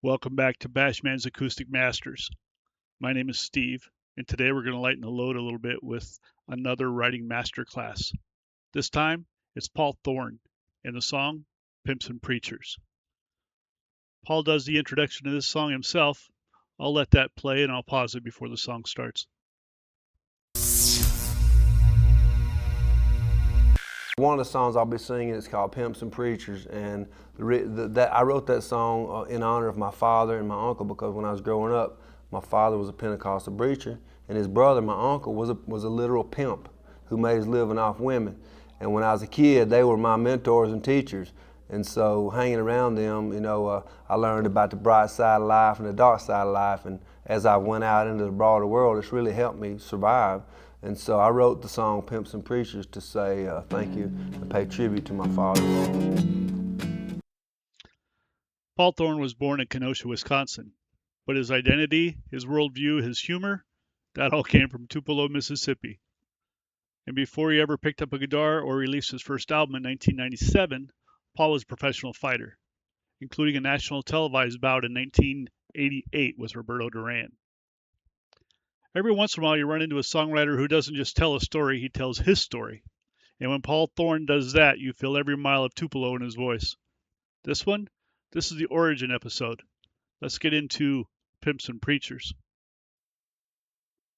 Welcome back to Bashman's Acoustic Masters. My name is Steve, and today we're going to lighten the load a little bit with another writing masterclass. This time, it's Paul Thorn in the song Pimps and Preachers. Paul does the introduction to this song himself. I'll let that play and I'll pause it before the song starts. One of the songs I'll be singing is called Pimps and Preachers, and I wrote that song in honor of my father and my uncle, because when I was growing up, my father was a Pentecostal preacher, and his brother, my uncle, was a literal pimp who made his living off women. And when I was a kid, they were my mentors and teachers. And so hanging around them, I learned about the bright side of life and the dark side of life. And as I went out into the broader world, it's really helped me survive. And so I wrote the song Pimps and Preachers to say thank you and pay tribute to my father. Paul Thorn was born in Kenosha, Wisconsin, but his identity, his worldview, his humor, that all came from Tupelo, Mississippi. And before he ever picked up a guitar or released his first album in 1997, Paul was a professional fighter, including a national televised bout in 1988 with Roberto Duran. Every once in a while, you run into a songwriter who doesn't just tell a story, he tells his story. And when Paul Thorn does that, you feel every mile of Tupelo in his voice. This is the origin episode. Let's get into Pimps and Preachers.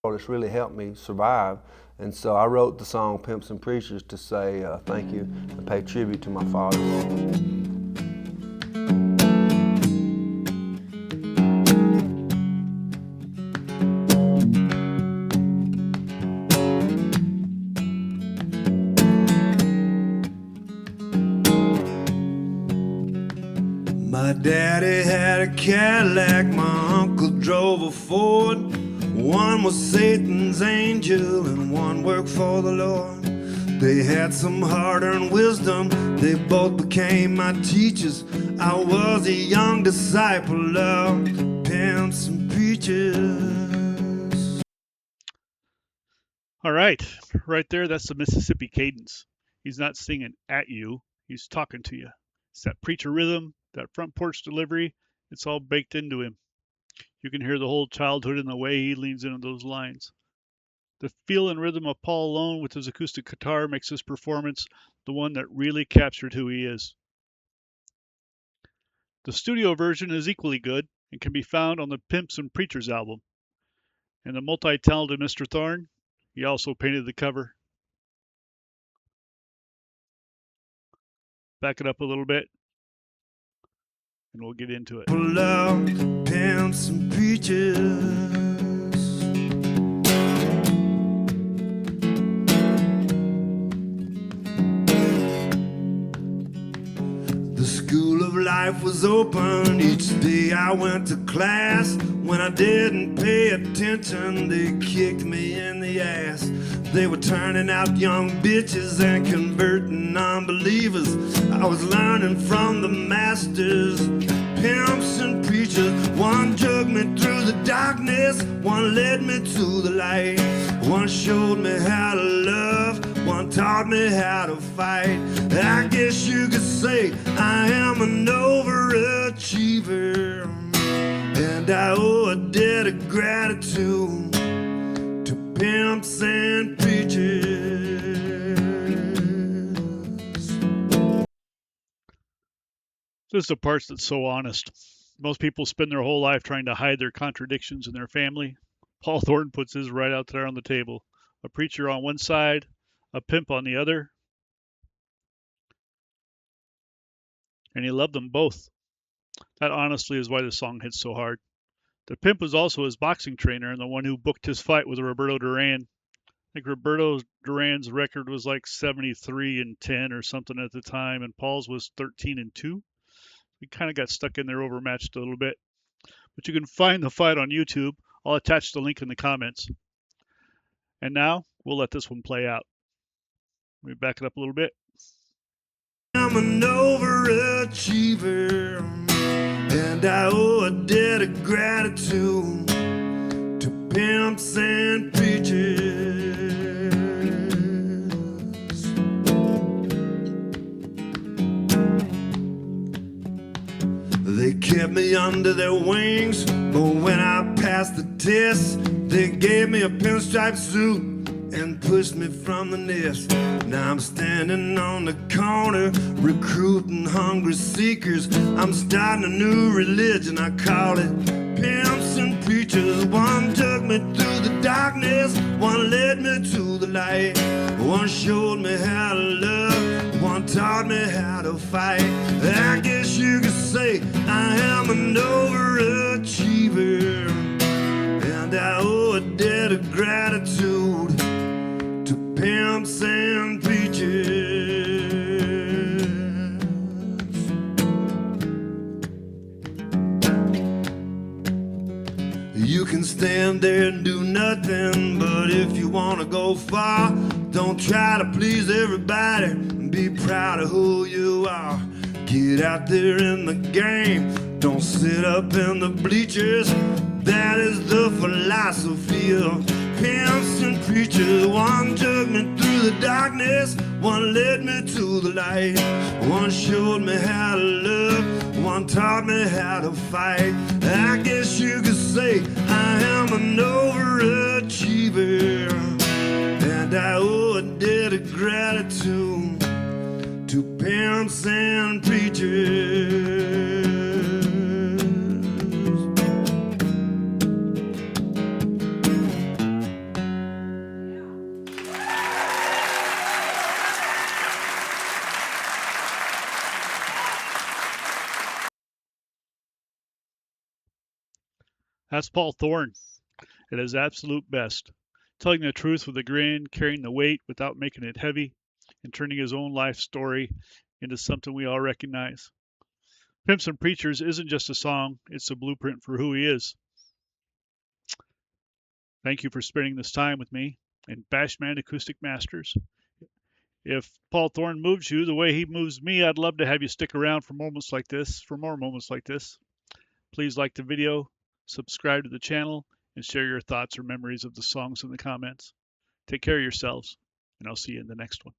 It's really helped me survive. And so I wrote the song Pimps and Preachers to say thank you and pay tribute to my father. My daddy had a Cadillac, my uncle drove a Ford. One was Satan's angel and one worked for the Lord. They had some hard-earned wisdom, they both became my teachers. I was a young disciple of Pimps and Preachers. All right there, that's the Mississippi cadence. He's not singing at you, he's talking to you. It's that preacher rhythm, that front porch delivery, it's all baked into him. You can hear the whole childhood in the way he leans into those lines. The feel and rhythm of Paul alone with his acoustic guitar makes this performance the one that really captured who he is. The studio version is equally good and can be found on the Pimps and Preachers album. And the multi-talented Mr. Thorn, he also painted the cover. Back it up a little bit, and we'll get into it. Love, Pimps and Preachers. The school of life was open. Each day I went to class. When I didn't pay attention, they kicked me in the ass. They were turning out young bitches and converting unbelievers. I was learning from the masters, pimps and preachers. One drugged me through the darkness, one led me to the light. One showed me how to love, one taught me how to fight. I guess you could say I am an overachiever, and I owe a debt of gratitude to pimps and preachers. This is the part that's so honest. Most people spend their whole life trying to hide their contradictions in their family. Paul Thorn puts his right out there on the table. A preacher on one side, a pimp on the other. And he loved them both. That honestly is why the song hits so hard. The pimp was also his boxing trainer and the one who booked his fight with Roberto Duran. I think Roberto Duran's record was like 73-10 or something at the time, and Paul's was 13-2. He kind of got stuck in there, overmatched a little bit. But you can find the fight on YouTube. I'll attach the link in the comments. And now we'll let this one play out. Let me back it up a little bit. I'm an overachiever, and I owe a debt of gratitude to pimps and preachers. They kept me under their wings, but when I passed the test, they gave me a pinstripe suit and pushed me from the nest. Now I'm standing on the corner, recruiting hungry seekers. I'm starting a new religion, I call it Pimps and Preachers. One took me through the darkness, one led me to the light. One showed me how to love, one taught me how to fight. I guess you could say I am an overachiever, and I owe a debt of gratitude to pimps and preachers. You can stand there and do nothing, but if you want to go far, don't try to please everybody and be proud of who you are. Get out there in the game, don't sit up in the bleachers. That is the philosophy of pimps and preachers. One took me through the darkness, one led me to the light. One showed me how to love, one taught me how to fight. I guess you could say I am an overachiever, and I owe a debt of gratitude to pimps and preachers. That's Paul Thorn at his absolute best, telling the truth with a grin, carrying the weight without making it heavy, and turning his own life story into something we all recognize. Pimps and Preachers isn't just a song, it's a blueprint for who he is. Thank you for spending this time with me and Bashman Acoustic Masters. If Paul Thorn moves you the way he moves me, I'd love to have you stick around for more moments like this. Please like the video, subscribe to the channel, and share your thoughts or memories of the songs in the comments. Take care of yourselves, and I'll see you in the next one.